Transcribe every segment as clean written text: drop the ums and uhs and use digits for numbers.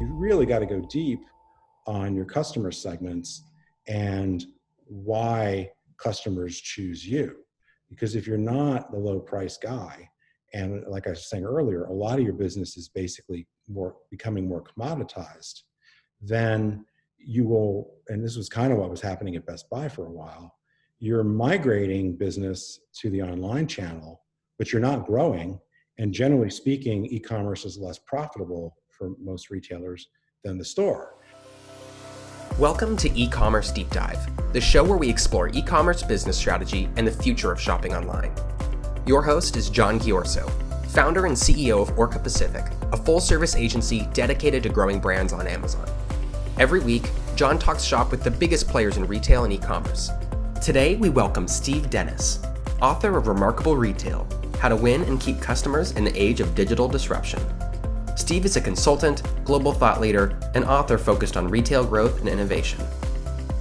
You really got to go deep on your customer segments and why customers choose you. Because if you're not the low price guy, and like I was saying earlier, a lot of your business is basically becoming more commoditized, then you will, and this was kind of what was happening at Best Buy for a while, you're migrating business to the online channel, but you're not growing. And generally speaking, e-commerce is less profitable for most retailers than the store. Welcome to eCommerce Deep Dive, the show where we explore e-commerce business strategy and the future of shopping online. Your host is John Giorso, founder and CEO of Orca Pacific, a full-service agency dedicated to growing brands on Amazon. Every week, John talks shop with the biggest players in retail and e-commerce. Today, we welcome Steve Dennis, author of Remarkable Retail: How to Win and Keep Customers in the Age of Digital Disruption. Steve is a consultant, global thought leader, and author focused on retail growth and innovation.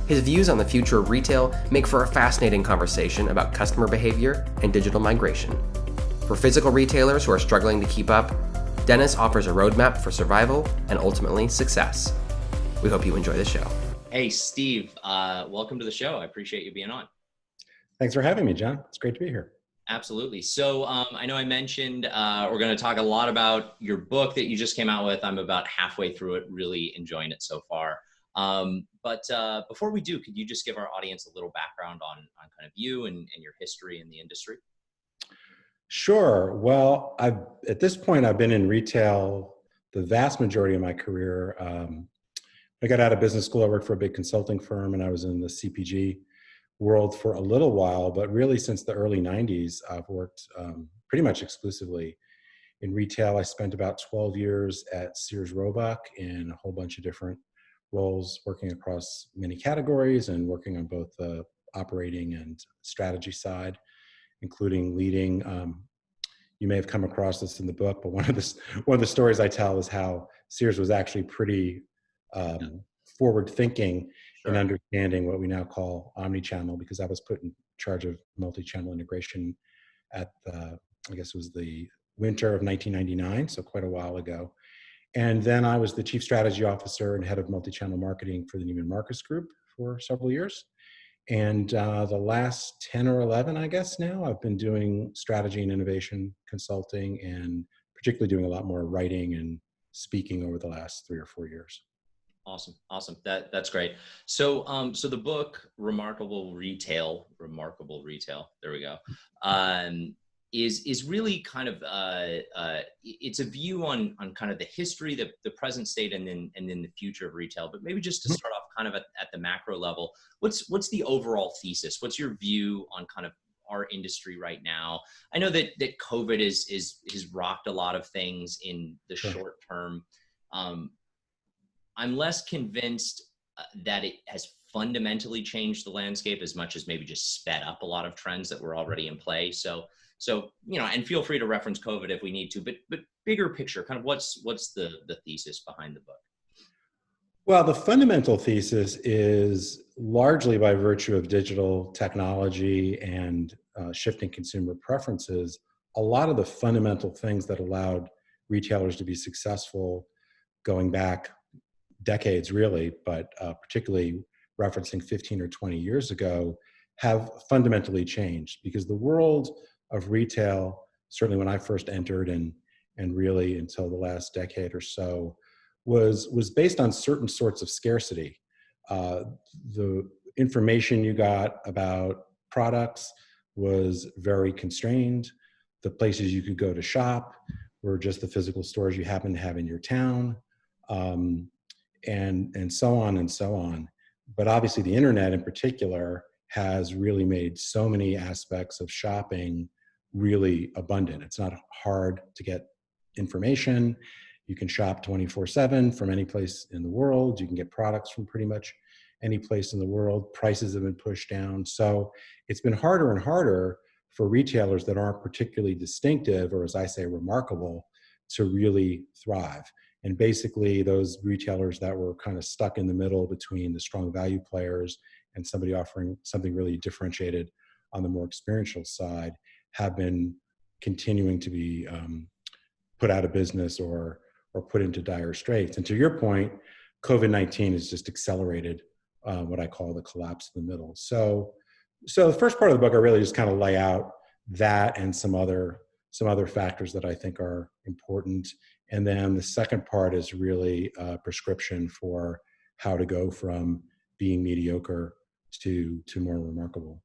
His views on the future of retail make for a fascinating conversation about customer behavior and digital migration. For physical retailers who are struggling to keep up, Dennis offers a roadmap for survival and ultimately success. We hope you enjoy the show. Hey, Steve, welcome to the show. I appreciate you being on. Thanks for having me, John. It's great to be here. Absolutely. So I know I mentioned we're going to talk a lot about your book that you just came out with. I'm about halfway through it, really enjoying it so far. But before we do, could you just give our audience a little background on kind of you and your history in the industry? Sure. Well, at this point, I've been in retail the vast majority of my career. I got out of business school. I worked for a big consulting firm, and I was in the CPG world for a little while, but really since the early 90s, I've worked pretty much exclusively in retail. I spent about 12 years at Sears Roebuck in a whole bunch of different roles, working across many categories and working on both the operating and strategy side, including leading. You may have come across this in the book, but one of the stories I tell is how Sears was actually pretty forward thinking in understanding what we now call omni-channel, because I was put in charge of multi-channel integration at I guess it was the winter of 1999, so quite a while ago. And then I was the chief strategy officer and head of multi-channel marketing for the Neiman Marcus Group for several years. And the last 10 or 11, I guess now, I've been doing strategy and innovation consulting, and particularly doing a lot more writing and speaking over the last 3 or 4 years. Awesome. That's great. So the book Remarkable Retail, there we go, is really kind of it's a view on kind of the history, the present state, and then the future of retail. But maybe just to start off kind of at the macro level, what's the overall thesis? What's your view on kind of our industry right now? I know that COVID has rocked a lot of things in the short term. I'm less convinced that it has fundamentally changed the landscape as much as maybe just sped up a lot of trends that were already in play. So and feel free to reference COVID if we need to, but bigger picture, kind of what's the thesis behind the book? Well, the fundamental thesis is largely by virtue of digital technology and shifting consumer preferences. A lot of the fundamental things that allowed retailers to be successful going back decades, really, but particularly referencing 15 or 20 years ago, have fundamentally changed, because the world of retail, certainly when I first entered and really until the last decade or so, was based on certain sorts of scarcity. The information you got about products was very constrained. The places you could go to shop were just the physical stores you happen to have in your town. And so on and so on. But obviously the internet in particular has really made so many aspects of shopping really abundant. It's not hard to get information. You can shop 24/7 from any place in the world. You can get products from pretty much any place in the world. Prices have been pushed down. So it's been harder and harder for retailers that aren't particularly distinctive, or as I say, remarkable, to really thrive. And basically those retailers that were kind of stuck in the middle between the strong value players and somebody offering something really differentiated on the more experiential side have been continuing to be put out of business or put into dire straits. And to your point, COVID-19 has just accelerated what I call the collapse of the middle. So the first part of the book, I really just kind of lay out that and some other factors that I think are important. And then the second part is really a prescription for how to go from being mediocre to more remarkable.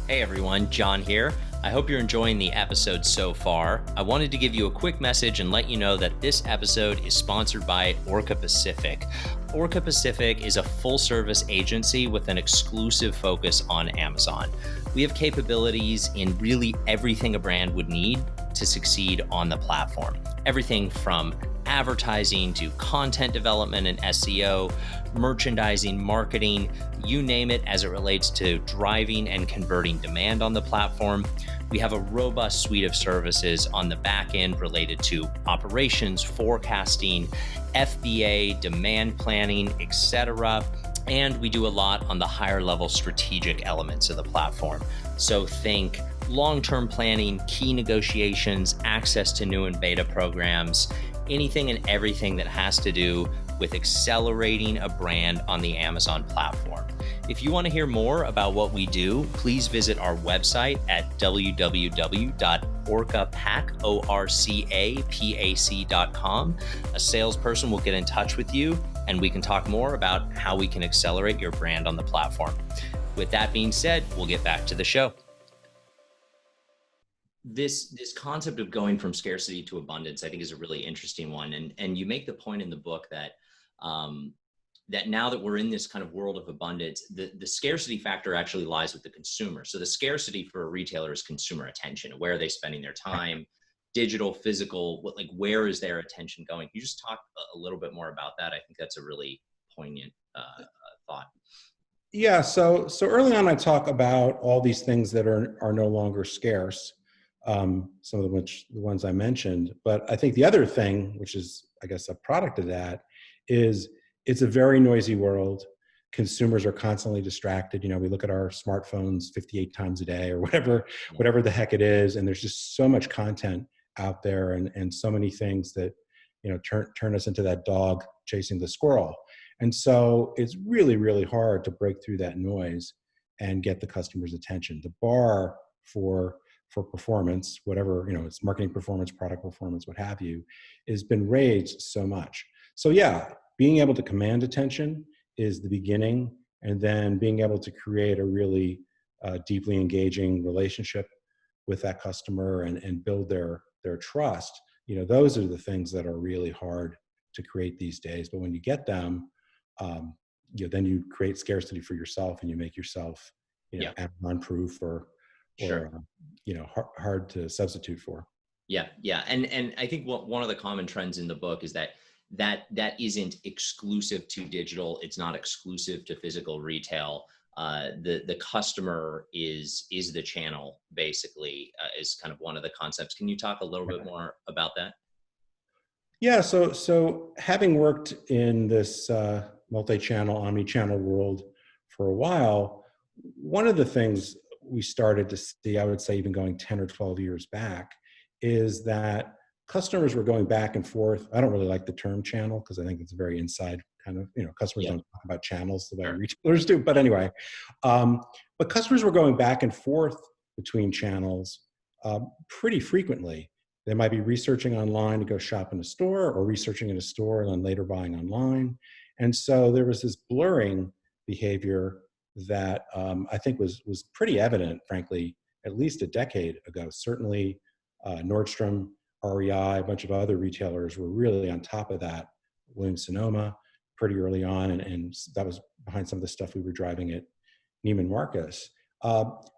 Hey everyone, John here. I hope you're enjoying the episode so far. I wanted to give you a quick message and let you know that this episode is sponsored by Orca Pacific. Orca Pacific is a full-service agency with an exclusive focus on Amazon. We have capabilities in really everything a brand would need to succeed on the platform. Everything from advertising to content development and SEO, merchandising, marketing, you name it as it relates to driving and converting demand on the platform. We have a robust suite of services on the back end related to operations, forecasting, FBA, demand planning, etc. And we do a lot on the higher level strategic elements of the platform. So think long-term planning, key negotiations, access to new and beta programs, anything and everything that has to do with accelerating a brand on the Amazon platform. If you want to hear more about what we do, please visit our website at www.orcapac.com. A salesperson will get in touch with you and we can talk more about how we can accelerate your brand on the platform. With that being said, we'll get back to the show. This concept of going from scarcity to abundance, I think, is a really interesting one. And you make the point in the book that that now that we're in this kind of world of abundance, the scarcity factor actually lies with the consumer. So the scarcity for a retailer is consumer attention. Where are they spending their time? Digital, physical, where is their attention going? Can you just talk a little bit more about that? I think that's a really poignant thought. Yeah. So early on, I talk about all these things that are no longer scarce. Some of the ones I mentioned, but I think the other thing, which is, I guess, a product of that, is it's a very noisy world. Consumers are constantly distracted. We look at our smartphones 58 times a day or whatever the heck it is. And there's just so much content out there and so many things that, turn us into that dog chasing the squirrel. And so it's really, really hard to break through that noise and get the customer's attention. The bar for performance, whatever, it's marketing performance, product performance, what have you, has been raised so much. So yeah, being able to command attention is the beginning, and then being able to create a really deeply engaging relationship with that customer and build their trust. Those are the things that are really hard to create these days. But when you get them, then you create scarcity for yourself and you make yourself, Amazon-proof or Sure. Hard to substitute for. Yeah. And I think one of the common trends in the book is that isn't exclusive to digital. It's not exclusive to physical retail. The customer is the channel, basically, is kind of one of the concepts. Can you talk a little bit more about that? Yeah. So having worked in this multi-channel, omni-channel world for a while, one of the things we started to see, I would say even going 10 or 12 years back, is that customers were going back and forth. I don't really like the term channel because I think it's a very inside kind of, customers don't talk about channels the way retailers do. But anyway, but customers were going back and forth between channels pretty frequently. They might be researching online to go shop in a store, or researching in a store and then later buying online. And so there was this blurring behavior that I think was pretty evident, frankly, at least a decade ago. Certainly Nordstrom, REI, a bunch of other retailers were really on top of that. Williams-Sonoma pretty early on, and that was behind some of the stuff we were driving at Neiman Marcus.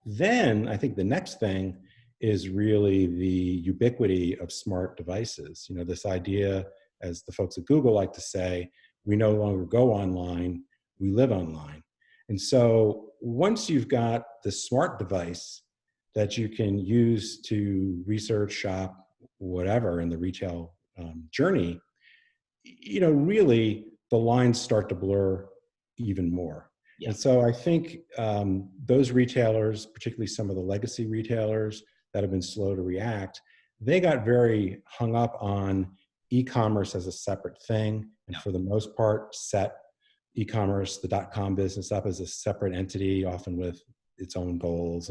Then I think the next thing is really the ubiquity of smart devices. This idea, as the folks at Google like to say, we no longer go online, we live online. And so once you've got the smart device that you can use to research, shop, whatever in the retail journey, really the lines start to blur even more. Yeah. And so I think those retailers, particularly some of the legacy retailers that have been slow to react, they got very hung up on e-commerce as a separate thing, and Yeah. for the most part set e-commerce, the .com business, up as a separate entity, often with its own goals,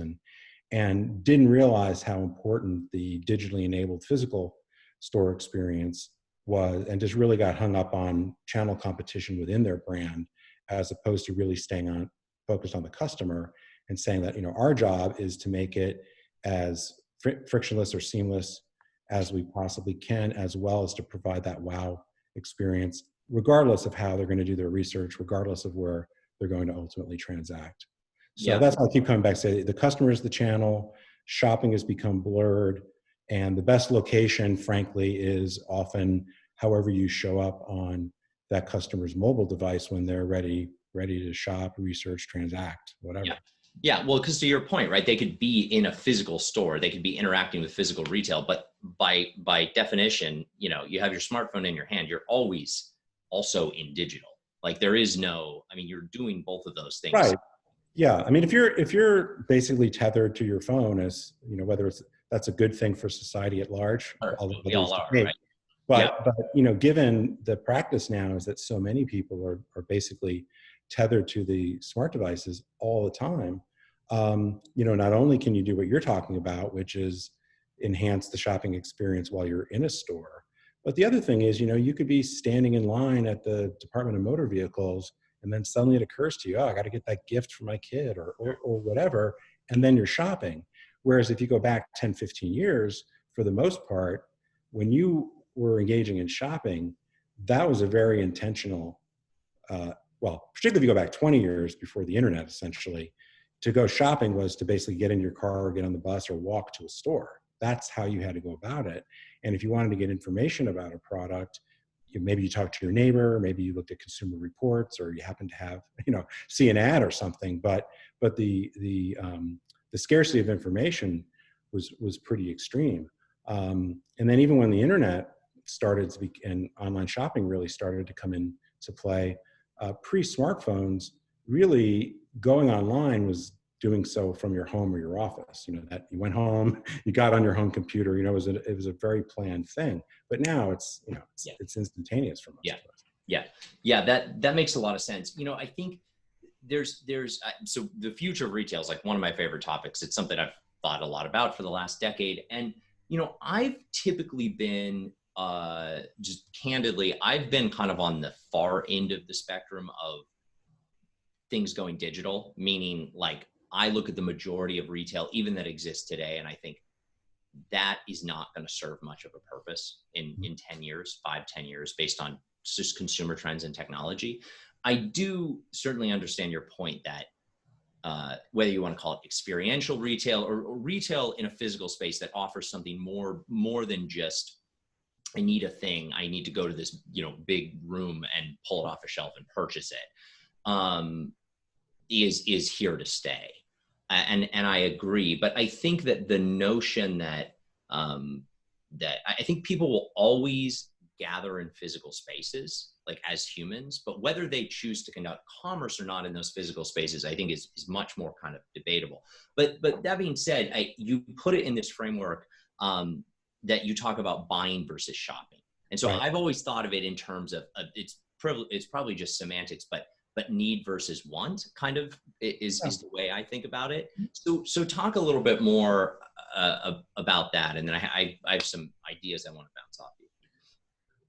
and didn't realize how important the digitally enabled physical store experience was, and just really got hung up on channel competition within their brand, as opposed to really staying focused on the customer and saying that, our job is to make it as frictionless or seamless as we possibly can, as well as to provide that wow experience, regardless of how they're going to do their research, regardless of where they're going to ultimately transact. So Yeah. that's why I keep coming back to say the customer is the channel, shopping has become blurred, and the best location, frankly, is often however you show up on that customer's mobile device when they're ready to shop, research, transact, whatever. Yeah. Yeah. Well, because to your point, right, they could be in a physical store, they could be interacting with physical retail, but by definition, you have your smartphone in your hand, you're always also in digital. Like there is no, I mean, you're doing both of those things. Right. Yeah. I mean, if you're basically tethered to your phone, as whether that's a good thing for society at large, although We all are, right? but given the practice now is that so many people are basically tethered to the smart devices all the time. Not only can you do what you're talking about, which is enhance the shopping experience while you're in a store, but the other thing is, you could be standing in line at the Department of Motor Vehicles, and then suddenly it occurs to you, oh, I got to get that gift for my kid or whatever, and then you're shopping. Whereas if you go back 10, 15 years, for the most part, when you were engaging in shopping, that was a very intentional, particularly if you go back 20 years before the internet, essentially, to go shopping was to basically get in your car or get on the bus or walk to a store. That's how you had to go about it. And if you wanted to get information about a product, maybe you talked to your neighbor, maybe you looked at consumer reports, or you happened to have, see an ad or something. But the scarcity of information was pretty extreme. And then even when the internet started to be, and online shopping really started to come into play, pre-smartphones, really going online was doing so from your home or your office. That you went home, you got on your home computer. It was a very planned thing. But now it's instantaneous for most of us. Yeah. That makes a lot of sense. I think there's so the future of retail is like one of my favorite topics. It's something I've thought a lot about for the last decade, and I've typically been just candidly, I've been kind of on the far end of the spectrum of things going digital, meaning like I look at the majority of retail, even that exists today, and I think that is not going to serve much of a purpose in 10 years, 10 years, based on just consumer trends and technology. I do certainly understand your point that whether you want to call it experiential retail or retail in a physical space that offers something more than just, I need a thing, I need to go to this big room and pull it off a shelf and purchase it, is here to stay. And I agree, but I think that the notion that I think people will always gather in physical spaces, like as humans, but whether they choose to conduct commerce or not in those physical spaces, I think is much more kind of debatable. But that being said, you put it in this framework that you talk about buying versus shopping, and so Right. I've always thought of it in terms of it's probably just semantics, but need versus want kind of is the way I think about it. So talk a little bit more about that, and then I have some ideas I want to bounce off you.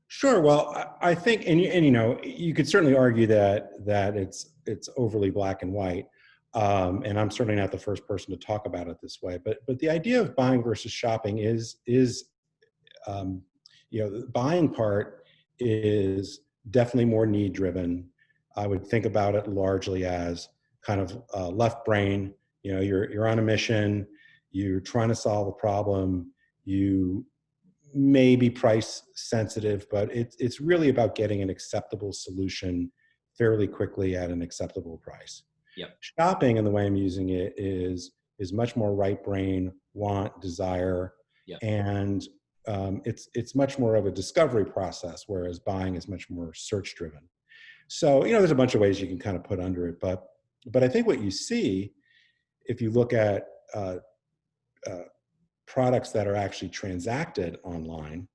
Sure. Well, I think, and you could certainly argue that it's overly black and white, and I'm certainly not the first person to talk about it this way. But the idea of buying versus shopping is the buying part is definitely more need driven. I would think about it largely as kind of left brain. You're on a mission. You're trying to solve a problem. You may be price sensitive, but it's really about getting an acceptable solution fairly quickly at an acceptable price. Yep. Shopping, and the way I'm using it, is much more right brain, want, desire, Yep. and it's much more of a discovery process, whereas buying is much more search driven. So, there's a bunch of ways you can kind of put under it, but I think what you see, if you look at products that are actually transacted online,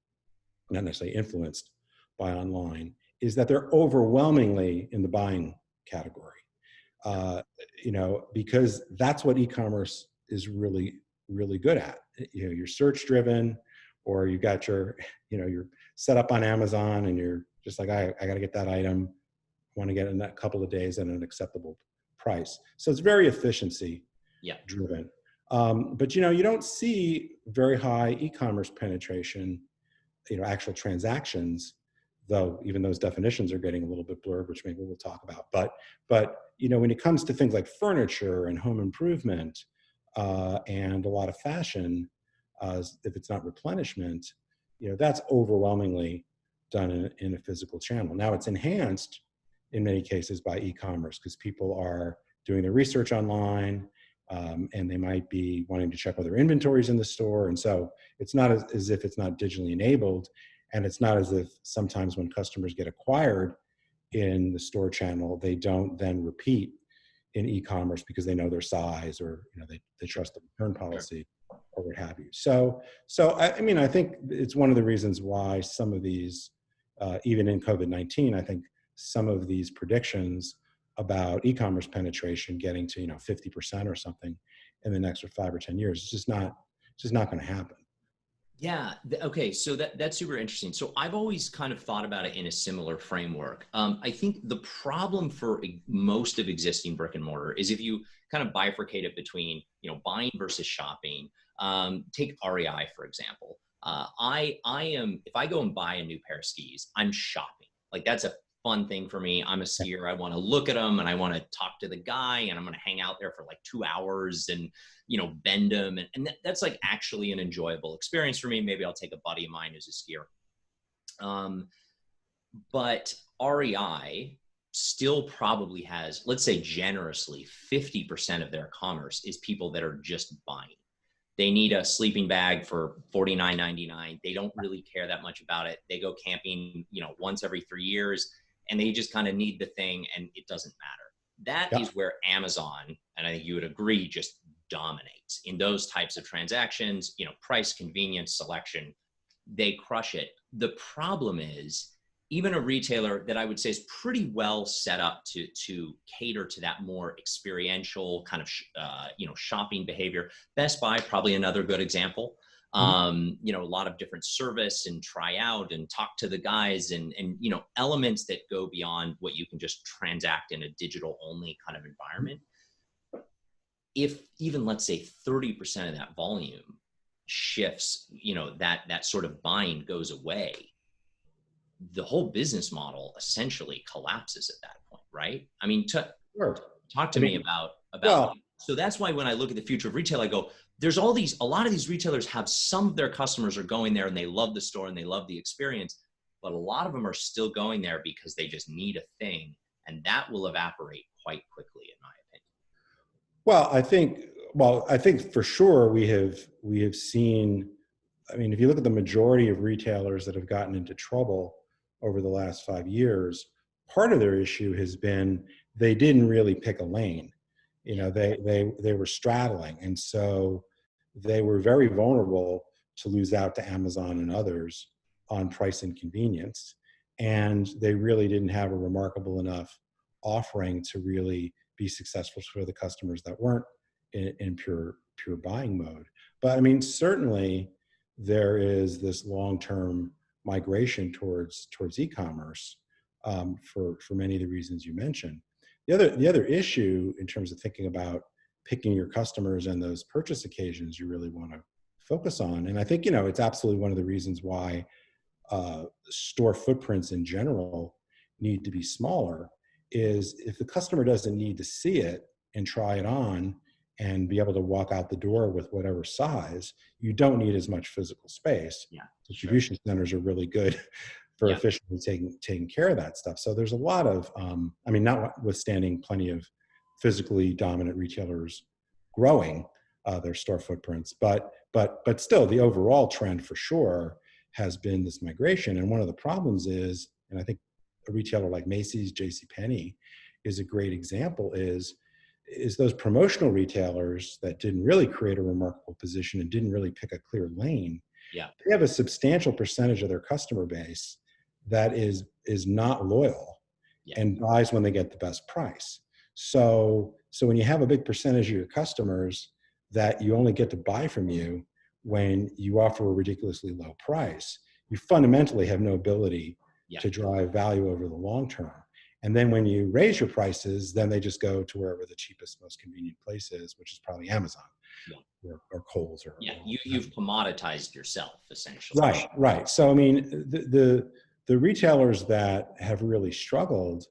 not necessarily influenced by online, is that they're overwhelmingly in the buying category. Because that's what e-commerce is really, really good at. You're search driven, or you got you're set up on Amazon and you're just like, I got to get that item. I want to get it in a couple of days at an acceptable price. So it's very efficiency driven. But you don't see very high e-commerce penetration, actual transactions, though even those definitions are getting a little bit blurred, which maybe we'll talk about. But when it comes to things like furniture and home improvement and a lot of fashion, if it's not replenishment, that's overwhelmingly done in a physical channel. Now it's enhanced in many cases by e-commerce because people are doing their research online, and they might be wanting to check whether inventory is in the store. And so it's not as if it's not digitally enabled. And it's not as if sometimes when customers get acquired in the store channel, they don't then repeat in e-commerce because they know their size, or they trust the return policy or what have you. So I think it's one of the reasons why some of these, even in COVID-19, I think some of these predictions about e-commerce penetration getting to 50% or something in the next 5 or 10 years, it's just not going to happen. Yeah. Okay. So that's super interesting. So I've always kind of thought about it in a similar framework. I think the problem for most of existing brick and mortar is if you kind of bifurcate it between, buying versus shopping. Take REI, for example. I am, if I go and buy a new pair of skis, I'm shopping. Like that's a fun thing for me. I'm a skier. I want to look at them and I want to talk to the guy, and I'm going to hang out there for like 2 hours and, bend them. And that's like actually an enjoyable experience for me. Maybe I'll take a buddy of mine who's a skier. But REI still probably has, let's say generously, 50% of their commerce is people that are just buying. They need a sleeping bag for $49.99. They don't really care that much about it. They go camping, once every 3 years, and they just kind of need the thing, and it doesn't matter. That is where Amazon, and I think you would agree, just dominates in those types of transactions. Price, convenience, selection, they crush it. The problem is, even a retailer that I would say is pretty well set up to cater to that more experiential kind of shopping behavior. Best Buy, probably another good example. A lot of different service and try out and talk to the guys and elements that go beyond what you can just transact in a digital only kind of environment. If even, let's say, 30% of that volume shifts, that sort of buying goes away, the whole business model essentially collapses at that point, right? I mean, talk to me about. So that's why when I look at the future of retail, I go, there's a lot of these retailers have some of their customers are going there and they love the store and they love the experience, but a lot of them are still going there because they just need a thing, and that will evaporate quite quickly, in my opinion. I think for sure we have seen, if you look at the majority of retailers that have gotten into trouble over the last 5 years, part of their issue has been they didn't really pick a lane. They were straddling, and so they were very vulnerable to lose out to Amazon and others on price and convenience, and they really didn't have a remarkable enough offering to really be successful for the customers that weren't in pure buying mode. But certainly there is this long-term migration towards e-commerce for many of the reasons you mentioned. The other issue in terms of thinking about picking your customers and those purchase occasions you really want to focus on, and I think it's absolutely one of the reasons why store footprints in general need to be smaller, is if the customer doesn't need to see it and try it on and be able to walk out the door with whatever size, you don't need as much physical space. Distribution centers are really good for efficiently taking care of that stuff. So there's a lot of, notwithstanding plenty of physically dominant retailers growing their store footprints, but still the overall trend for sure has been this migration. And one of the problems is, and I think a retailer like Macy's, JCPenney is a great example, is is those promotional retailers that didn't really create a remarkable position and didn't really pick a clear lane. Yeah. They have a substantial percentage of their customer base that is not loyal and buys when they get the best price. So when you have a big percentage of your customers that you only get to buy from you when you offer a ridiculously low price, you fundamentally have no ability to drive value over the long term. And then when you raise your prices, then they just go to wherever the cheapest, most convenient place is, which is probably Amazon or Kohl's. You've commoditized yourself, essentially. Right. So, I mean, the retailers that have really struggled,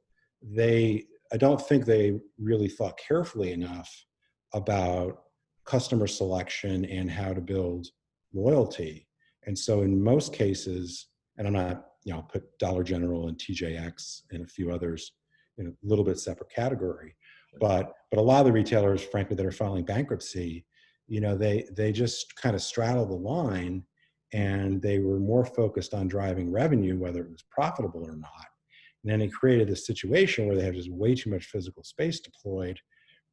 I don't think they really thought carefully enough about customer selection and how to build loyalty. And so in most cases, and I'm not, put Dollar General and TJX and a few others in a little bit separate category, but a lot of the retailers, frankly, that are filing bankruptcy, they just kind of straddle the line, and they were more focused on driving revenue, whether it was profitable or not. And then it created this situation where they have just way too much physical space deployed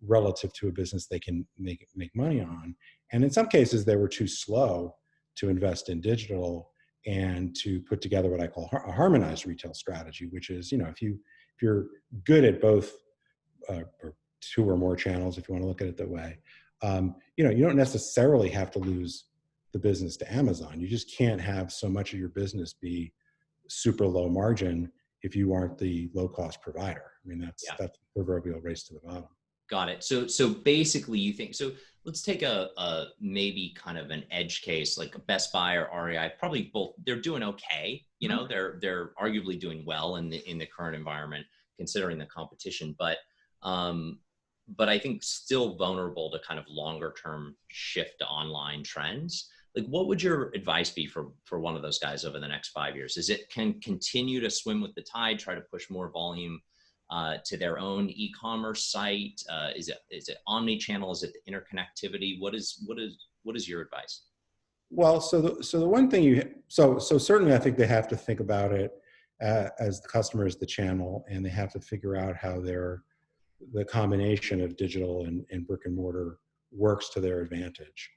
relative to a business they can make money on. And in some cases, they were too slow to invest in digital and to put together what I call a harmonized retail strategy, which is, if you're good at both or two or more channels, if you want to look at it that way, you don't necessarily have to lose the business to Amazon. You just can't have so much of your business be super low margin if you aren't the low cost provider. I mean, that's the proverbial race to the bottom. Got it. So basically you think, so let's take a maybe kind of an edge case, like a Best Buy or REI, probably both, they're doing okay. They're arguably doing well in the current environment, considering the competition, but I think still vulnerable to kind of longer term shift to online trends. Like, what would your advice be for one of those guys over the next 5 years? Is it can continue to swim with the tide, try to push more volume to their own e-commerce site? Is it omni-channel? Is it the interconnectivity? What is your advice? Well, so the one thing so certainly I think they have to think about it as the customer is the channel, and they have to figure out how the combination of digital and brick and mortar works to their advantage.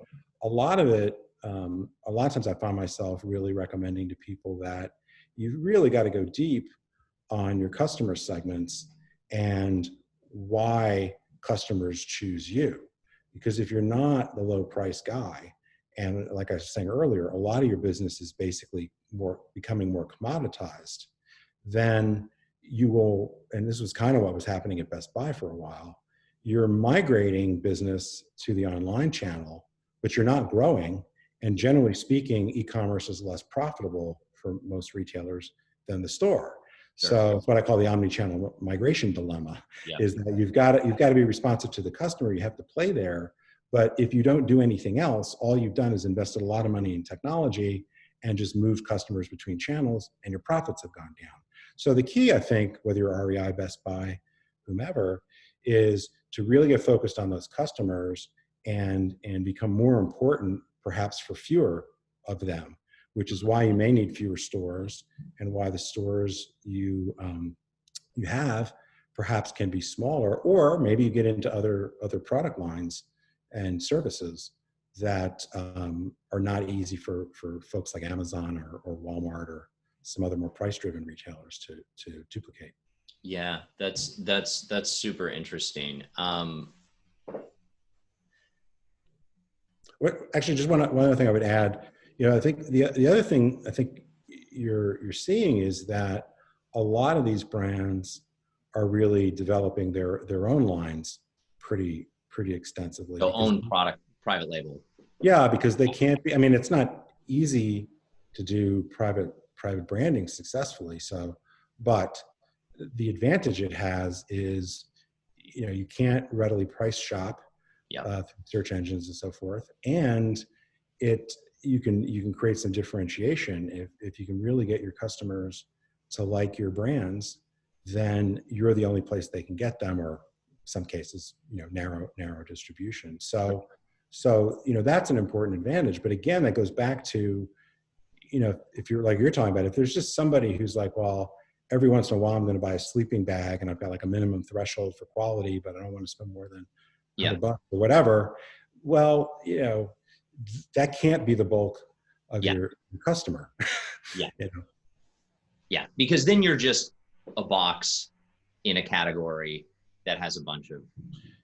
A lot of times I find myself really recommending to people that you really got to go deep on your customer segments and why customers choose you. Because if you're not the low price guy, and like I was saying earlier, a lot of your business is basically becoming more commoditized, then you will, and this was kind of what was happening at Best Buy for a while, you're migrating business to the online channel, but you're not growing. And generally speaking, e-commerce is less profitable for most retailers than the store. Sure. So it's what I call the omni-channel migration dilemma, is that you've got to be responsive to the customer. You have to play there. But if you don't do anything else, all you've done is invested a lot of money in technology and just moved customers between channels, and your profits have gone down. So the key, I think, whether you're REI, Best Buy, whomever, is to really get focused on those customers and become more important, perhaps for fewer of them, which is why you may need fewer stores, and why the stores you have perhaps can be smaller, or maybe you get into other product lines and services that are not easy for folks like Amazon or Walmart or some other more price-driven retailers to duplicate. Yeah, that's super interesting. Actually, just one other thing I would add. I think the other thing I think you're seeing is that a lot of these brands are really developing their own lines pretty extensively. So own product, private label. Yeah, because they can't be. I mean, it's not easy to do private branding successfully. So, but the advantage it has is, you can't readily price shop through search engines and so forth, and you can create some differentiation if you can really get your customers to like your brands. Then you're the only place they can get them, or some cases, narrow distribution. So that's an important advantage. But again, that goes back to, if you're like you're talking about, if there's just somebody who's like, well, every once in a while I'm going to buy a sleeping bag and I've got like a minimum threshold for quality, but I don't want to spend more than Yeah. $100 or whatever. Well, that can't be the bulk of Yeah. your customer. Yeah. You know? Yeah. Because then you're just a box in a category that has a bunch of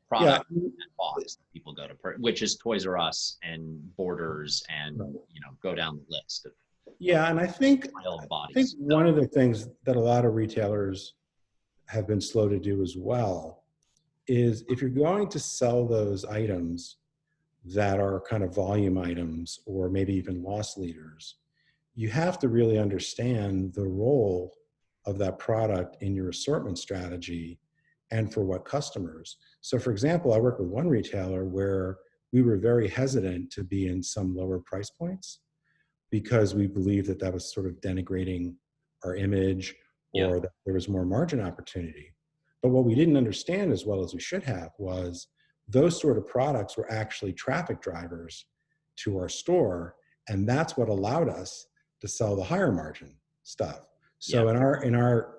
products in that box that people go to, which is Toys R Us and Borders and, go down the list of Yeah. And I think bodies. one of the things that a lot of retailers have been slow to do as well is if you're going to sell those items that are kind of volume items or maybe even loss leaders, you have to really understand the role of that product in your assortment strategy and for what customers. So for example, I work with one retailer where we were very hesitant to be in some lower price points because we believed that that was sort of denigrating our image or that there was more margin opportunity. But what we didn't understand as well as we should have was those sort of products were actually traffic drivers to our store. And that's what allowed us to sell the higher margin stuff. So in our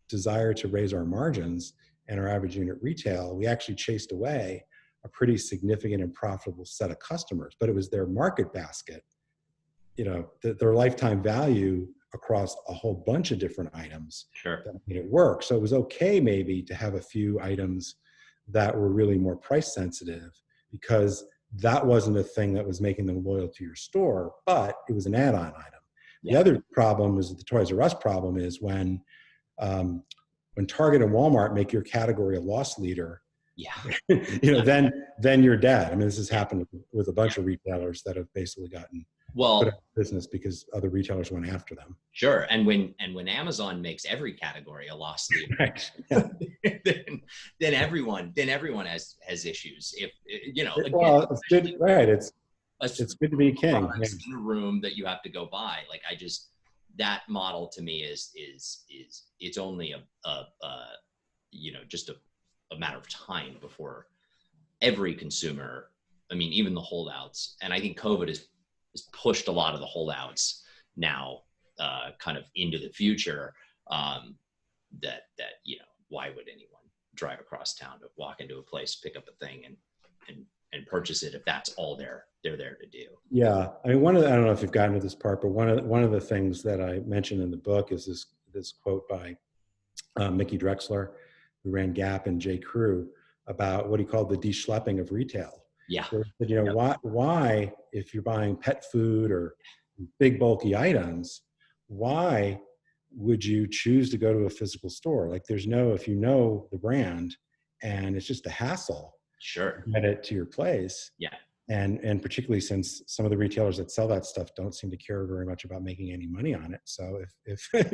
desire to raise our margins and our average unit retail, we actually chased away a pretty significant and profitable set of customers, but it was their market basket, their lifetime value across a whole bunch of different items that made it work. So it was okay maybe to have a few items that were really more price sensitive because that wasn't a thing that was making them loyal to your store, but it was an add-on item. The other problem is the Toys R Us problem is when Target and Walmart make your category a loss leader, then you're dead. I mean, this has happened with a bunch of retailers that have basically gotten put out of business because other retailers went after them. Sure. And when Amazon makes every category a loss leader, right. Yeah. then everyone has issues. If it's good, right? It's good to be king. In a room that you have to go buy. Like that model to me is it's only just a matter of time before every consumer. I mean, even the holdouts, and I think COVID has pushed a lot of the holdouts now kind of into the future. That why would anyone drive across town to walk into a place, pick up a thing, and purchase it if that's all they're there to do? Yeah, I mean, I don't know if you've gotten to this part, but one of the things that I mentioned in the book is this quote by Mickey Drexler, who ran Gap, and J. Crew about what he called the de-schlepping of retail. Yeah. Why, if you're buying pet food or big bulky items, why would you choose to go to a physical store? Like if you know the brand and it's just a hassle. Sure. To get it to your place. Yeah. And particularly since some of the retailers that sell that stuff don't seem to care very much about making any money on it. So if you've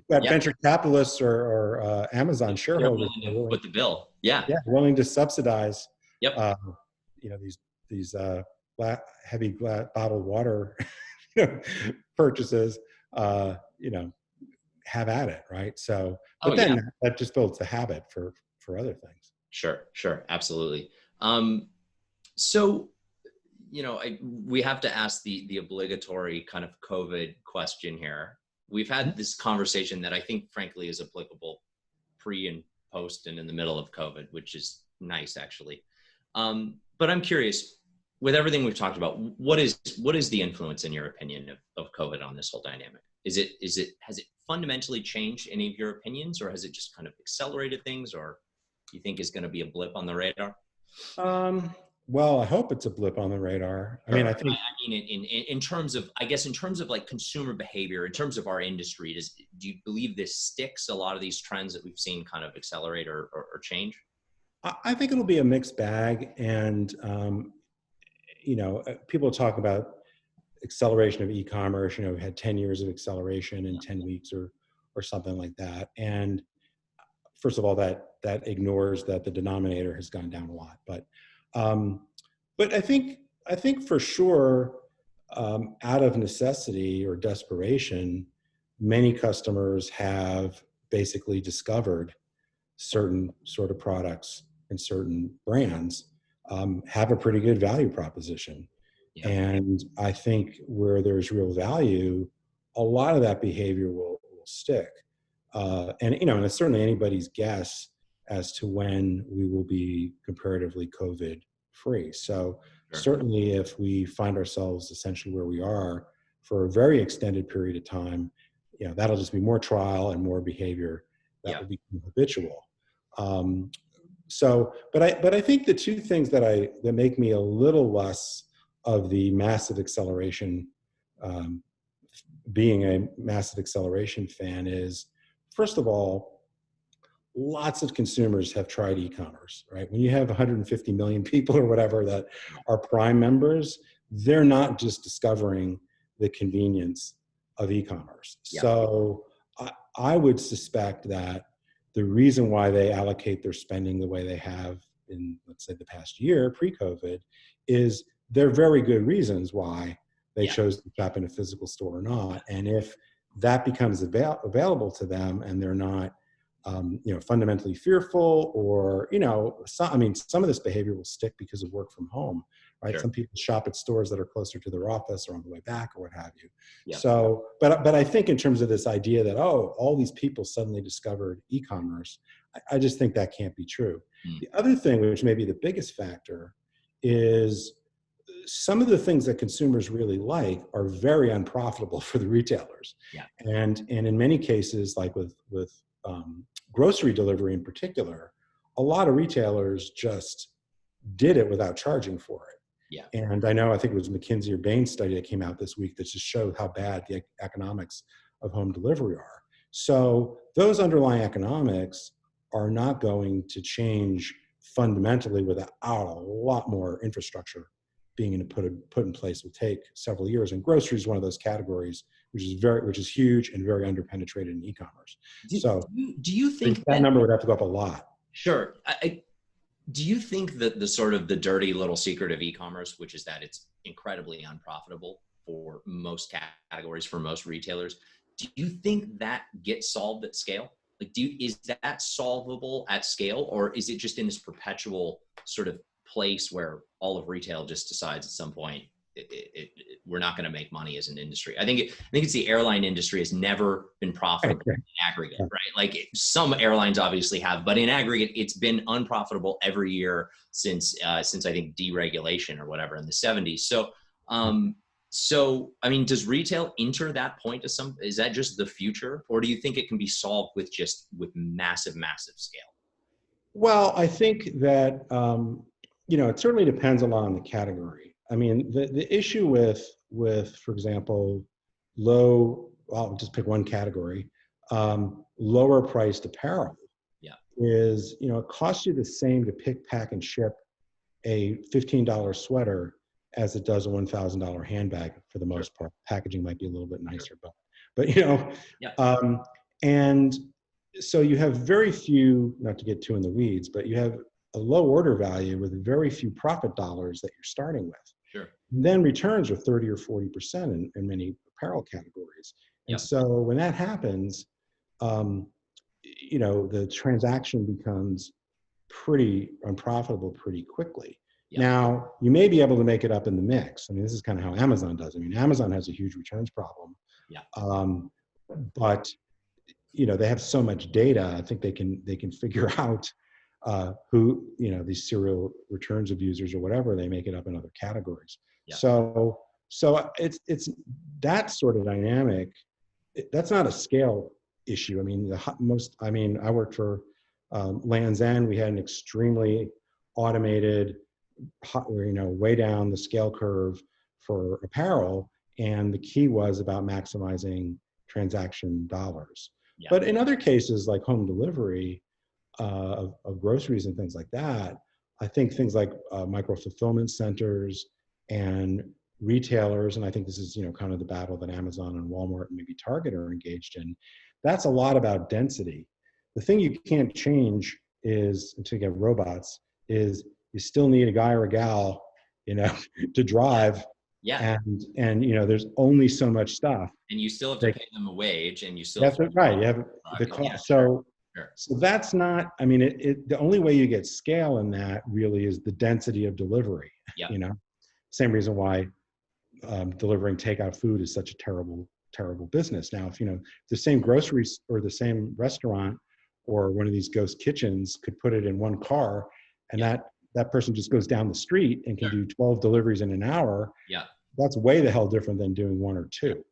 got venture capitalists or Amazon shareholders willing to foot the bill. Yeah. Yeah. Willing to subsidize these heavy bottled water purchases, have at it, right? So, but that just builds the habit for other things. Sure, absolutely. So, we have to ask the obligatory kind of COVID question here. We've had this conversation that I think, frankly, is applicable pre and post and in the middle of COVID, which is nice, actually. But I'm curious, with everything we've talked about, what is the influence, in your opinion, of COVID on this whole dynamic? Has it fundamentally changed any of your opinions, or has it just kind of accelerated things, or you think is going to be a blip on the radar? Well, I hope it's a blip on the radar. Sure. I mean, in terms of like consumer behavior, in terms of our industry, do you believe this sticks? A lot of these trends that we've seen kind of accelerate or change? I think it'll be a mixed bag, and people talk about acceleration of e-commerce. We had 10 years of acceleration in 10 weeks or something like that. And first of all, that ignores that the denominator has gone down a lot. But I think for sure, out of necessity or desperation, many customers have basically discovered certain sort of products and certain brands have a pretty good value proposition. Yeah. And I think where there's real value, a lot of that behavior will stick. And, and it's certainly anybody's guess as to when we will be comparatively COVID free. So Sure. certainly if we find ourselves essentially where we are for a very extended period of time, that'll just be more trial and more behavior that will become habitual. But I think the two things that make me a little less of the massive acceleration, being a massive acceleration fan is, first of all, lots of consumers have tried e-commerce, right? When you have 150 million people or whatever that are Prime members, they're not just discovering the convenience of e-commerce. Yeah. So I would suspect that the reason why they allocate their spending the way they have in, let's say, the past year, pre-COVID, is there are very good reasons why they chose to shop in a physical store or not. And if that becomes available to them and they're not fundamentally fearful, or, some of this behavior will stick because of work from home, right? Sure. Some people shop at stores that are closer to their office or on the way back or what have you. Yeah. So, but I think in terms of this idea that, all these people suddenly discovered e-commerce, I just think that can't be true. The other thing, which may be the biggest factor, is some of the things that consumers really like are very unprofitable for the retailers. Yeah. And in many cases, like with grocery delivery in particular, a lot of retailers just did it without charging for it. Yeah. And I think it was McKinsey or Bain study that came out this week that just showed how bad the economics of home delivery are. So those underlying economics are not going to change fundamentally without a lot more infrastructure being put in place. Will take several years. And grocery is one of those categories which is huge and very underpenetrated in e-commerce. Do you think that number would have to go up a lot? Sure. Do you think that the sort of the dirty little secret of e-commerce, which is that it's incredibly unprofitable for most categories, for most retailers, do you think that gets solved at scale? Like, is that solvable at scale, or is it just in this perpetual sort of place where all of retail just decides at some point we're not going to make money as an industry? I think it's the airline industry has never been profitable in aggregate, right? Like some airlines obviously have, but in aggregate, it's been unprofitable every year since I think deregulation or whatever in the 70s. So, I mean, does retail enter that point is that just the future, or do you think it can be solved with massive, massive scale? Well, I think that, it certainly depends a lot on the category. I mean, the issue with, for example, I'll just pick one category, lower priced apparel is, it costs you the same to pick, pack, and ship a $15 sweater as it does a $1,000 handbag for the most part. Packaging might be a little bit nicer, but and so you have very few, not to get too in the weeds, but you have a low order value with very few profit dollars that you're starting with. Sure. And then returns are 30 or 40% in many apparel categories. And so when that happens, the transaction becomes pretty unprofitable pretty quickly. Now, you may be able to make it up in the mix. I mean, this is kind of how Amazon does. I mean, Amazon has a huge returns problem. But they have so much data. I think they can figure out who, these serial returns abusers or whatever. They make it up in other categories. So it's that sort of dynamic. That's not a scale issue. I mean, I worked for Land's End. We had an extremely automated, way down the scale curve for apparel, and the key was about maximizing transaction dollars. But in other cases, like home delivery of groceries and things like that, I think things like micro fulfillment centers and retailers, and I think this is kind of the battle that Amazon and Walmart and maybe Target are engaged in. That's a lot about density. The thing you can't change is, until you get robots, is you still need a guy or a gal, to drive. And there's only so much stuff. And you still have to pay them a wage, and you still have to, right. You have the cost. So that's not, I mean, the only way you get scale in that really is the density of delivery. Same reason why delivering takeout food is such a terrible terrible business. Now, if the same groceries or the same restaurant or one of these ghost kitchens could put it in one car, and that person just goes down the street and can do 12 deliveries in an hour, that's way the hell different than doing one or two.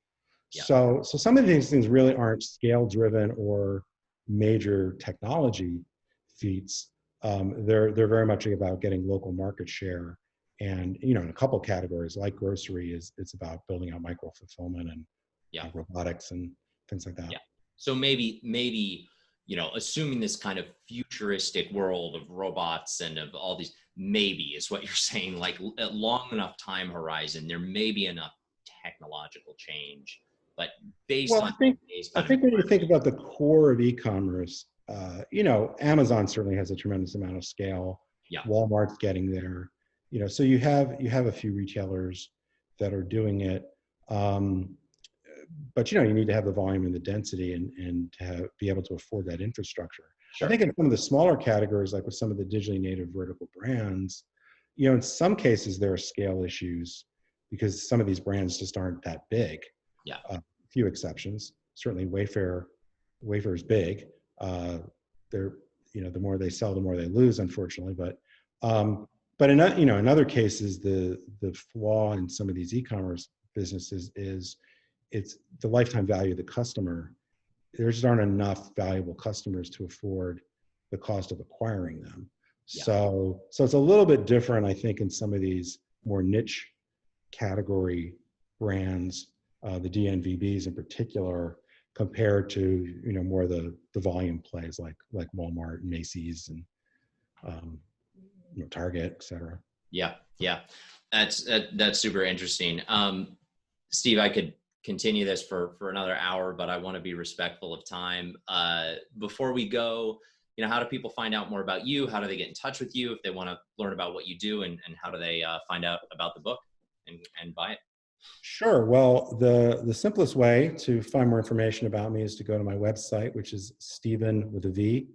So some of these things really aren't scale driven or major technology feats. They're very much about getting local market share. And, in a couple categories like grocery it's about building out micro fulfillment and robotics and things like that. Yeah. So maybe, assuming this kind of futuristic world of robots and of all these, maybe is what you're saying, like a long enough time horizon, there may be enough technological change, but based on. I think when you think about the core of e-commerce, Amazon certainly has a tremendous amount of scale. Walmart's getting there. So you have a few retailers that are doing it, but you need to have the volume and the density and to be able to afford that infrastructure. I think in some of the smaller categories, like with some of the digitally native vertical brands, in some cases there are scale issues because some of these brands just aren't that big. A few exceptions. Certainly Wayfair is big. They're the more they sell, the more they lose, unfortunately. But in other cases, the flaw in some of these e-commerce businesses is it's the lifetime value of the customer. There just aren't enough valuable customers to afford the cost of acquiring them. So it's a little bit different, I think, in some of these more niche category brands, the DNVBs in particular, compared to more the volume plays like Walmart and Macy's and Target, et cetera. Yeah. That's super interesting. Steve, I could continue this for another hour, but I want to be respectful of time. Before we go, how do people find out more about you? How do they get in touch with you if they want to learn about what you do, and how do they find out about the book and buy it? Sure. Well, the simplest way to find more information about me is to go to my website, which is Stephen with a V,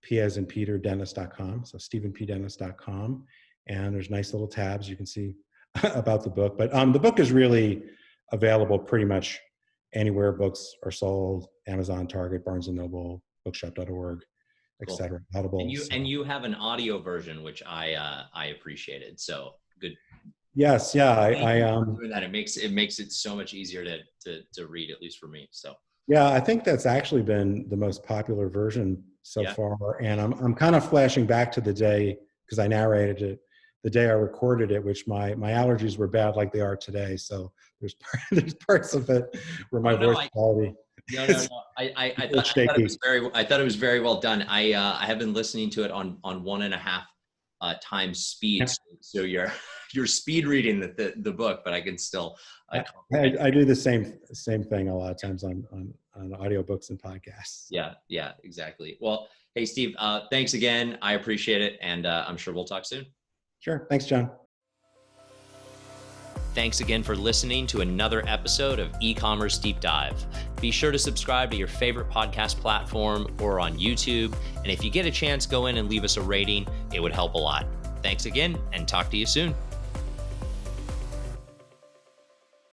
P as in Peter, Dennis.com. So StephenPDennis.com. And there's nice little tabs you can see about the book. But the book is really available pretty much anywhere books are sold: Amazon, Target, Barnes & Noble, bookshop.org, etc. Audible. And you have an audio version, which I appreciated. So good. Yes, yeah. Doing that, it makes it so much easier to read, at least for me. So yeah, I think that's actually been the most popular version so far. And I'm kind of flashing back to the day, because I narrated it, the day I recorded it, which my allergies were bad like they are today. So there's parts of it where my voice quality. No. I thought it was very well done. I have been listening to it on 1.5 times speed. So you're speed reading the book, but I can still. I do the same thing a lot of times on audiobooks and podcasts. Yeah, exactly. Well, hey, Steve, thanks again. I appreciate it. And I'm sure we'll talk soon. Sure. Thanks, John. Thanks again for listening to another episode of e-commerce deep dive. Be sure to subscribe to your favorite podcast platform or on YouTube. And if you get a chance, go in and leave us a rating. It would help a lot. Thanks again, and talk to you soon.